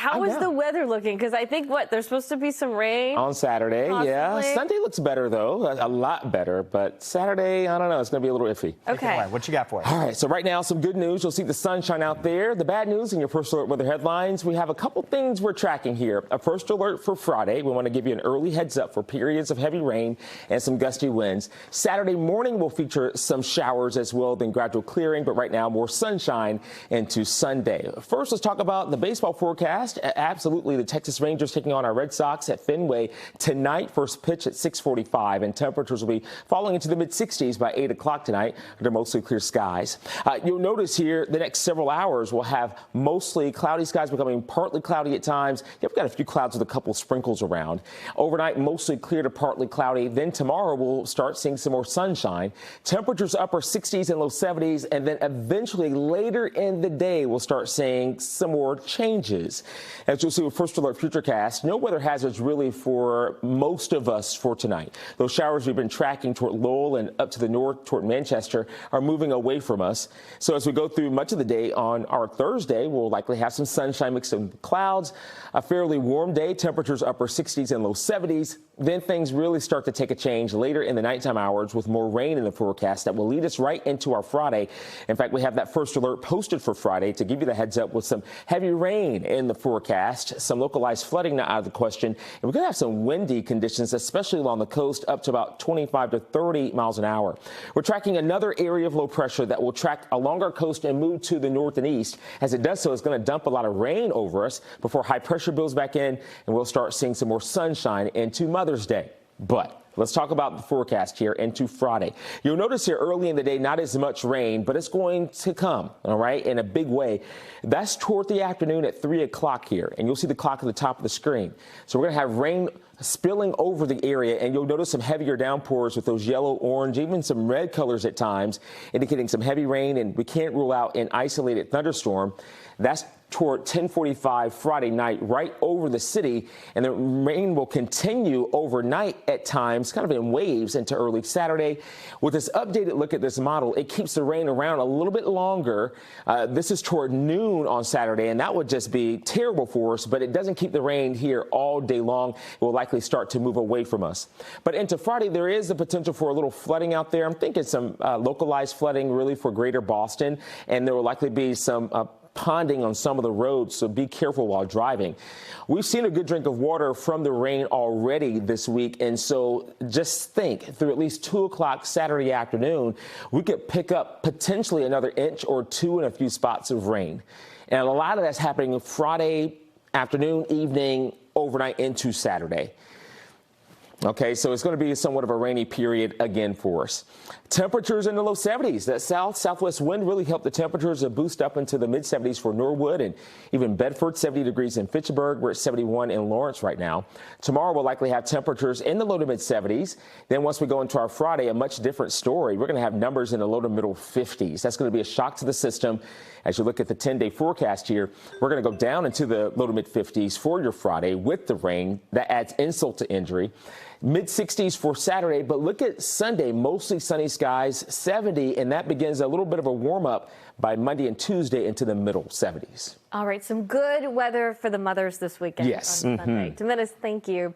How is the weather looking? Because I think, there's supposed to be some rain? On Saturday, possibly. Yeah. Sunday looks better, though, a lot better. But Saturday, I don't know, it's going to be a little iffy. Okay. What you got for us? All right, so right now, some good news. You'll see the sunshine out there. The bad news in your first alert weather headlines, we have a couple things we're tracking here. A first alert for Friday. We want to give you an early heads up for periods of heavy rain and some gusty winds. Saturday morning will feature some showers as well, then gradual clearing. But right now, more sunshine into Sunday. First, let's talk about the baseball forecast. Absolutely, the Texas Rangers taking on our Red Sox at Fenway tonight. First pitch at 6:45, and temperatures will be falling into the mid-60s by 8 o'clock tonight under mostly clear skies. You'll notice here the next several hours will have mostly cloudy skies becoming partly cloudy at times. You've got a few clouds with a couple sprinkles around. Overnight, mostly clear to partly cloudy. Then tomorrow, we'll start seeing some more sunshine. Temperatures upper 60s and low 70s, and then eventually later in the day, we'll start seeing some more changes. As you'll see with First Alert Futurecast, no weather hazards really for most of us for tonight. Those showers we've been tracking toward Lowell and up to the north toward Manchester are moving away from us. So as we go through much of the day on our Thursday, we'll likely have some sunshine mixed in with clouds, a fairly warm day, temperatures upper 60s and low 70s. Then things really start to take a change later in the nighttime hours with more rain in the forecast that will lead us right into our Friday. In fact, we have that first alert posted for Friday to give you the heads up with some heavy rain in the forecast, some localized flooding not out of the question. And we're going to have some windy conditions, especially along the coast, up to about 25 to 30 miles an hour. We're tracking another area of low pressure that will track along our coast and move to the north and east. As it does so, it's going to dump a lot of rain over us before high pressure builds back in, and we'll start seeing some more sunshine into Mother's Day. But let's talk about the forecast here into Friday. You'll notice here early in the day, not as much rain, but it's going to come, all right, in a big way. That's toward the afternoon at 3 o'clock here, and you'll see the clock at the top of the screen. So we're going to have rain spilling over the area, and you'll notice some heavier downpours with those yellow, orange, even some red colors at times, indicating some heavy rain, and we can't rule out an isolated thunderstorm. That's toward 10:45 Friday night right over the city, and the rain will continue overnight at times, kind of in waves into early Saturday. With this updated look at this model, it keeps the rain around a little bit longer. This is toward noon on Saturday, and that would just be terrible for us, but it doesn't keep the rain here all day long. It will likely start to move away from us. But into Friday, there is the potential for a little flooding out there. I'm thinking some localized flooding really for greater Boston, and there will likely be some ponding on some of the roads, so be careful while driving. We've seen a good drink of water from the rain already this week, and so just think through at least 2 o'clock Saturday afternoon, we could pick up potentially another inch or two in a few spots of rain. And a lot of that's happening Friday afternoon, evening, overnight into Saturday. Okay, so it's going to be somewhat of a rainy period again for us. Temperatures in the low 70s. That southwest wind really helped the temperatures boost up into the mid 70s for Norwood and even Bedford. 70 degrees in Fitchburg. We're at 71 in Lawrence right now. Tomorrow we'll likely have temperatures in the low to mid 70s. Then once we go into our Friday, a much different story. We're going to have numbers in the low to middle 50s. That's going to be a shock to the system. As you look at the 10-day forecast here, we're going to go down into the low to mid 50s for your Friday with the rain. That adds insult to injury. Mid 60s for Saturday, but look at Sunday, mostly sunny skies, 70, and that begins a little bit of a warm up by Monday and Tuesday into the middle 70s. All right, some good weather for the mothers this weekend. Yes. On Sunday. Taminis, thank you.